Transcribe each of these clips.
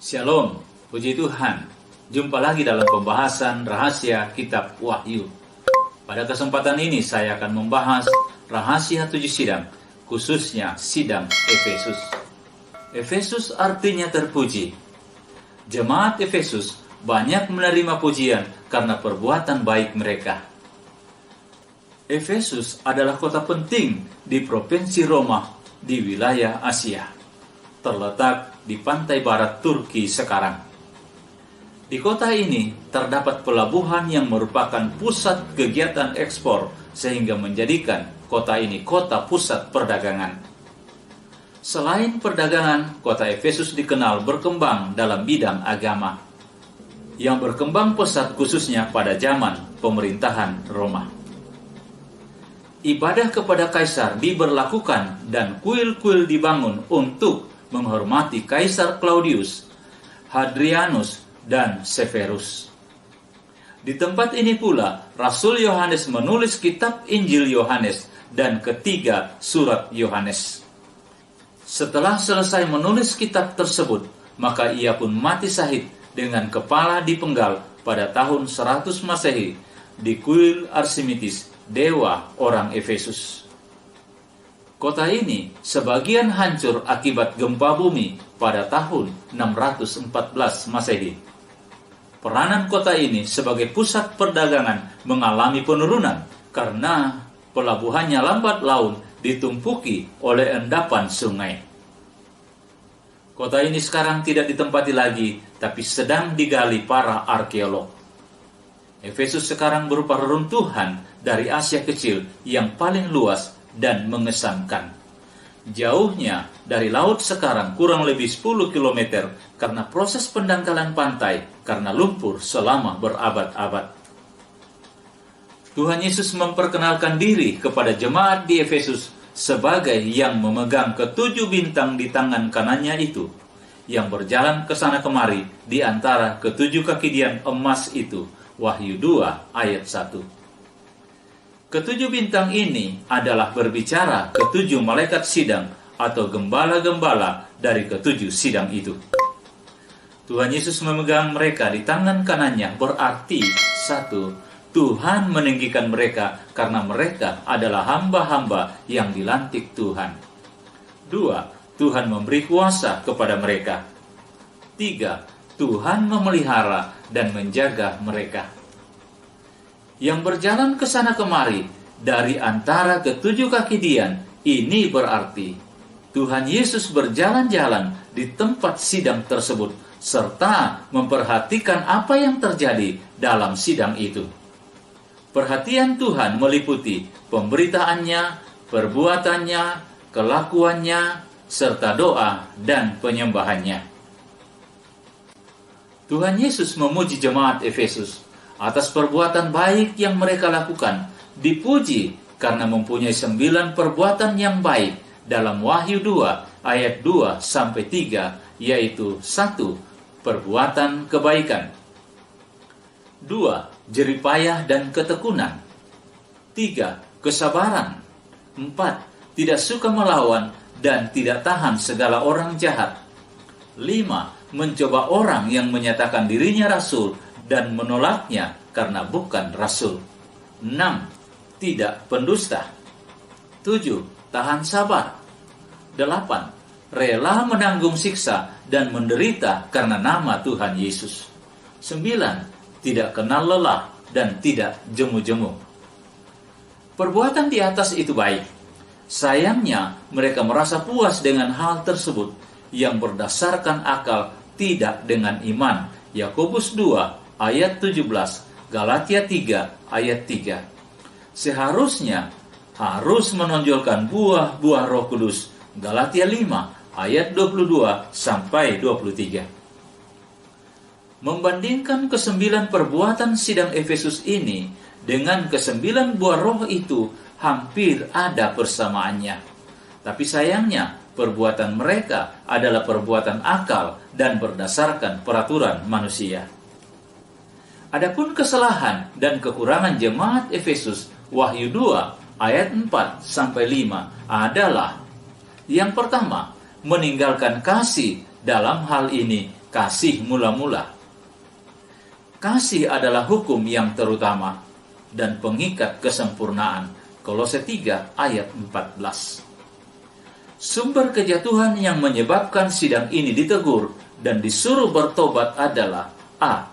Shalom, puji Tuhan. Jumpa lagi dalam pembahasan rahasia kitab Wahyu. Pada kesempatan ini saya akan membahas rahasia 7 sidang, khususnya sidang Efesus. Efesus artinya terpuji. Jemaat Efesus banyak menerima pujian karena perbuatan baik mereka. Efesus adalah kota penting di provinsi Roma di wilayah Asia. Terletak di pantai barat Turki sekarang. Di kota ini terdapat pelabuhan yang merupakan pusat kegiatan ekspor sehingga menjadikan kota ini kota pusat perdagangan. Selain perdagangan, kota Efesus dikenal berkembang dalam bidang agama yang berkembang pesat khususnya pada zaman pemerintahan Roma. Ibadah kepada kaisar diberlakukan dan kuil-kuil dibangun untuk menghormati Kaisar Claudius, Hadrianus, dan Severus. Di tempat ini pula Rasul Yohanes menulis kitab Injil Yohanes dan ketiga surat Yohanes. Setelah selesai menulis kitab tersebut, maka ia pun mati syahid dengan kepala dipenggal pada tahun 100 Masehi di kuil Artemisis, dewa orang Efesus. Kota ini sebagian hancur akibat gempa bumi pada tahun 614 Masehi. Peranan kota ini sebagai pusat perdagangan mengalami penurunan karena pelabuhannya lambat laun ditumpuki oleh endapan sungai. Kota ini sekarang tidak ditempati lagi, tapi sedang digali para arkeolog. Efesus sekarang berupa reruntuhan dari Asia Kecil yang paling luas dan mengesankan. Jauhnya dari laut sekarang kurang lebih 10 km karena proses pendangkalan pantai karena lumpur selama berabad-abad. Tuhan Yesus memperkenalkan diri kepada jemaat di Efesus sebagai yang memegang ketujuh bintang di tangan kanannya itu, yang berjalan ke sana kemari di antara ketujuh kaki emas itu. Wahyu 2 ayat 1. Ketujuh bintang ini adalah berbicara ketujuh malaikat sidang atau gembala-gembala dari ketujuh sidang itu. Tuhan Yesus memegang mereka di tangan kanannya berarti 1. Tuhan meninggikan mereka karena mereka adalah hamba-hamba yang dilantik Tuhan. 2. Tuhan memberi kuasa kepada mereka. 3. Tuhan memelihara dan menjaga mereka. Yang berjalan ke sana kemari dari antara ketujuh kaki dian, ini berarti Tuhan Yesus berjalan-jalan di tempat sidang tersebut serta memperhatikan apa yang terjadi dalam sidang itu. Perhatian Tuhan meliputi pemberitaannya, perbuatannya, kelakuannya, serta doa dan penyembahannya. Tuhan Yesus memuji jemaat Efesus atas perbuatan baik yang mereka lakukan, dipuji karena mempunyai 9 perbuatan yang baik dalam Wahyu 2 ayat 2-3, yaitu 1. Perbuatan kebaikan, 2. Jeripayah dan ketekunan, 3. Kesabaran, 4. Tidak suka melawan dan tidak tahan segala orang jahat, 5. Mencoba orang yang menyatakan dirinya rasul dan menolaknya karena bukan rasul. 6. Tidak pendusta. 7. Tahan sabar. 8. Rela menanggung siksa dan menderita karena nama Tuhan Yesus. 9. Tidak kenal lelah dan tidak jemu-jemu. Perbuatan di atas itu baik. Sayangnya mereka merasa puas dengan hal tersebut yang berdasarkan akal, tidak dengan iman. Yakobus 2 ayat 17, Galatia 3 ayat 3. Seharusnya harus menonjolkan buah-buah Roh Kudus. Galatia 5 ayat 22-23. Membandingkan ke-9 perbuatan sidang Efesus ini dengan ke-9 buah roh itu hampir ada persamaannya. Tapi sayangnya perbuatan mereka adalah perbuatan akal dan berdasarkan peraturan manusia. Adapun kesalahan dan kekurangan jemaat Efesus Wahyu 2 ayat 4-5 adalah: yang pertama, meninggalkan kasih dalam hal ini kasih mula-mula. Kasih adalah hukum yang terutama dan pengikat kesempurnaan. Kolose 3 ayat 14. Sumber kejatuhan yang menyebabkan sidang ini ditegur dan disuruh bertobat adalah A.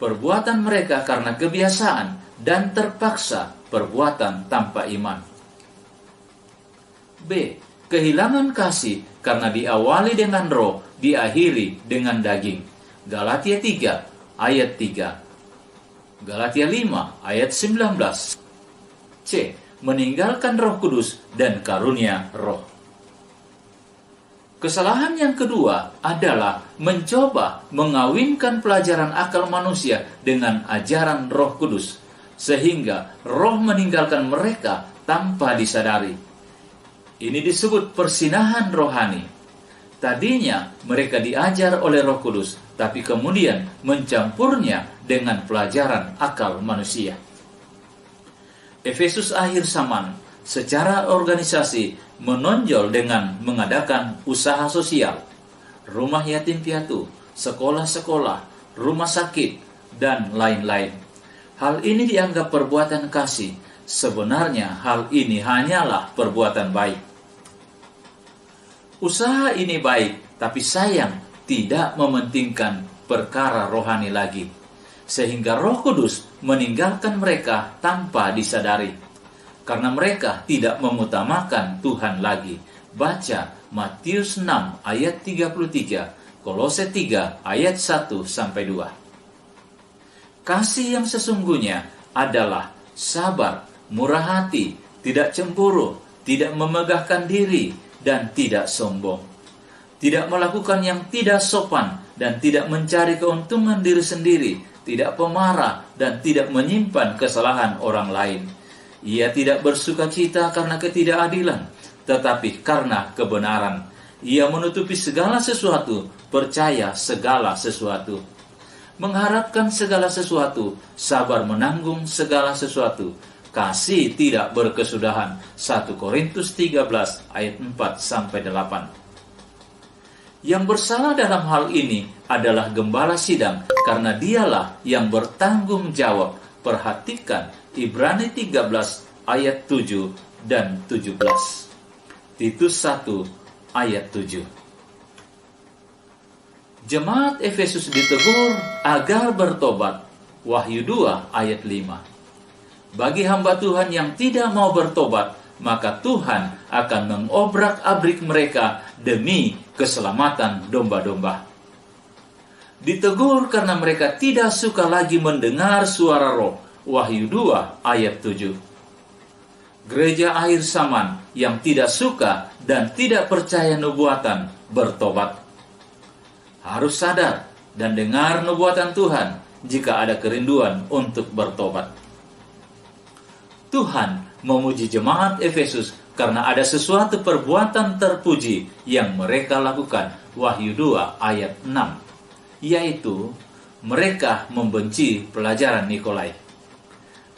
Perbuatan mereka karena kebiasaan dan terpaksa perbuatan tanpa iman. B. Kehilangan kasih karena diawali dengan roh, diakhiri dengan daging. Galatia 3 ayat 3. Galatia 5 ayat 19. C. Meninggalkan Roh Kudus dan karunia roh. Kesalahan yang kedua adalah mencoba mengawinkan pelajaran akal manusia dengan ajaran Roh Kudus, sehingga roh meninggalkan mereka tanpa disadari. Ini disebut persinahan rohani. Tadinya mereka diajar oleh Roh Kudus, tapi kemudian mencampurnya dengan pelajaran akal manusia. Efesus akhir zaman secara organisasi menonjol dengan mengadakan usaha sosial, rumah yatim piatu, sekolah-sekolah, rumah sakit, dan lain-lain. Hal ini dianggap perbuatan kasih. Sebenarnya hal ini hanyalah perbuatan baik. Usaha ini baik, tapi sayang tidak mementingkan perkara rohani lagi, sehingga Roh Kudus meninggalkan mereka tanpa disadari, karena mereka tidak mengutamakan Tuhan lagi. Baca Matius 6 ayat 33, Kolose 3 ayat 1-2. Kasih yang sesungguhnya adalah sabar, murah hati, tidak cemburu, tidak memegahkan diri, dan tidak sombong. Tidak melakukan yang tidak sopan dan tidak mencari keuntungan diri sendiri, tidak pemarah dan tidak menyimpan kesalahan orang lain. Ia tidak bersukacita karena ketidakadilan, tetapi karena kebenaran. Ia menutupi segala sesuatu, percaya segala sesuatu, mengharapkan segala sesuatu, sabar menanggung segala sesuatu. Kasih tidak berkesudahan. 1 Korintus 13 ayat 4-8. Yang bersalah dalam hal ini adalah gembala sidang, karena dialah yang bertanggung jawab. Perhatikan Ibrani 13 ayat 7 dan 17. Titus 1 ayat 7. Jemaat Efesus ditegur agar bertobat. Wahyu 2 ayat 5. Bagi hamba Tuhan yang tidak mau bertobat, maka Tuhan akan mengobrak-abrik mereka demi keselamatan domba-domba. Ditegur karena mereka tidak suka lagi mendengar suara roh. Wahyu 2 ayat 7. Gereja akhir zaman yang tidak suka dan tidak percaya nubuatan bertobat. Harus sadar dan dengar nubuatan Tuhan jika ada kerinduan untuk bertobat. Tuhan memuji jemaat Efesus karena ada sesuatu perbuatan terpuji yang mereka lakukan. Wahyu 2 ayat 6, yaitu mereka membenci pelajaran Nikolai.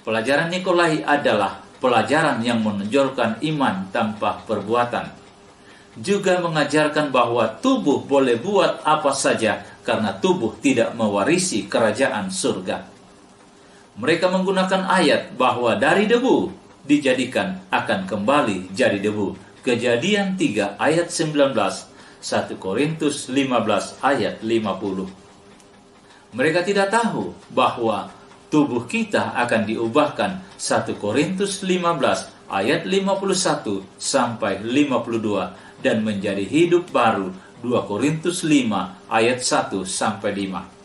Pelajaran Nikolai adalah pelajaran yang menonjolkan iman tanpa perbuatan. Juga mengajarkan bahwa tubuh boleh buat apa saja karena tubuh tidak mewarisi kerajaan surga. Mereka menggunakan ayat bahwa dari debu dijadikan akan kembali jadi debu. Kejadian 3 ayat 19, 1 Korintus 15 ayat 50. Mereka tidak tahu bahwa tubuh kita akan diubahkan. 1 Korintus 15 ayat 51 sampai 52 dan menjadi hidup baru. 2 Korintus 5 ayat 1 sampai 5.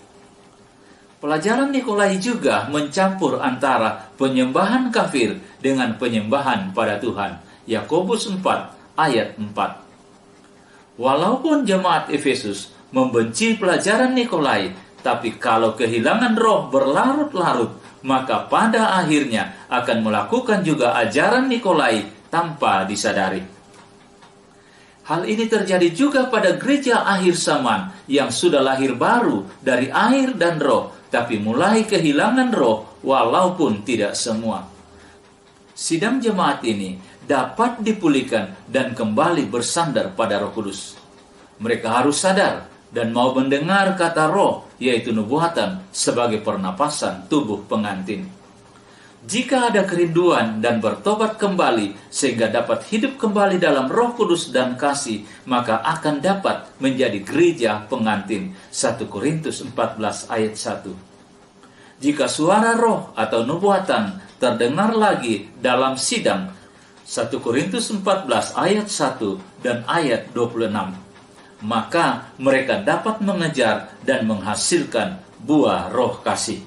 Pelajaran Nikolai juga mencampur antara penyembahan kafir dengan penyembahan pada Tuhan. Yakobus 4 ayat 4. Walaupun jemaat Efesus membenci pelajaran Nikolai, tapi kalau kehilangan roh berlarut-larut, maka pada akhirnya akan melakukan juga ajaran Nikolai tanpa disadari. Hal ini terjadi juga pada gereja akhir zaman yang sudah lahir baru dari air dan roh, tapi mulai kehilangan roh walaupun tidak semua. Sidang jemaat ini dapat dipulihkan dan kembali bersandar pada Roh Kudus. Mereka harus sadar dan mau mendengar kata roh, yaitu nubuatan, sebagai pernapasan tubuh pengantin. Jika ada kerinduan dan bertobat kembali sehingga dapat hidup kembali dalam Roh Kudus dan kasih, maka akan dapat menjadi gereja pengantin. 1 Korintus 14 ayat 1. Jika suara roh atau nubuatan terdengar lagi dalam sidang, 1 Korintus 14 ayat 1 dan ayat 26, maka mereka dapat mengejar dan menghasilkan buah roh kasih.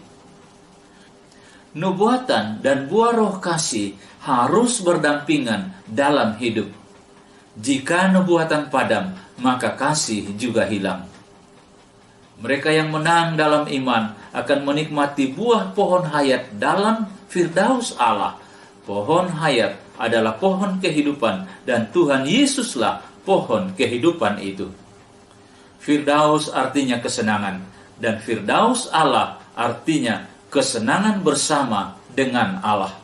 Nubuatan dan buah roh kasih harus berdampingan dalam hidup. Jika nubuatan padam, maka kasih juga hilang. Mereka yang menang dalam iman akan menikmati buah pohon hayat dalam Firdaus Allah. Pohon hayat adalah pohon kehidupan dan Tuhan Yesuslah pohon kehidupan itu. Firdaus artinya kesenangan dan Firdaus Allah artinya kesenangan bersama dengan Allah.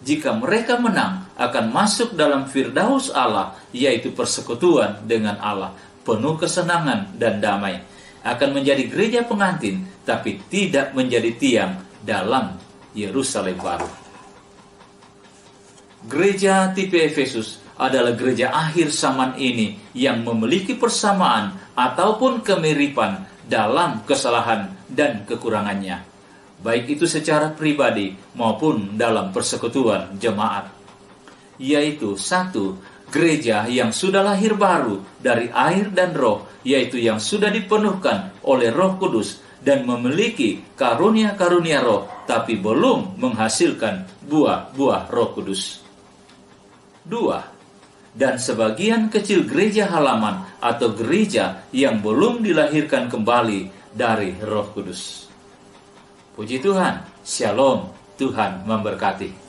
Jika mereka menang, akan masuk dalam Firdaus Allah, yaitu persekutuan dengan Allah, penuh kesenangan dan damai. Akan menjadi gereja pengantin, tapi tidak menjadi tiang dalam Yerusalem baru. Gereja tipe Efesus adalah gereja akhir zaman ini yang memiliki persamaan ataupun kemiripan dalam kesalahan dan kekurangannya, baik itu secara pribadi maupun dalam persekutuan jemaat, yaitu satu, gereja yang sudah lahir baru dari air dan roh, yaitu yang sudah dipenuhkan oleh Roh Kudus dan memiliki karunia-karunia roh, tapi belum menghasilkan buah-buah Roh Kudus. Dua, dan sebagian kecil gereja halaman atau gereja yang belum dilahirkan kembali dari Roh Kudus. Puji Tuhan, Shalom, Tuhan memberkati.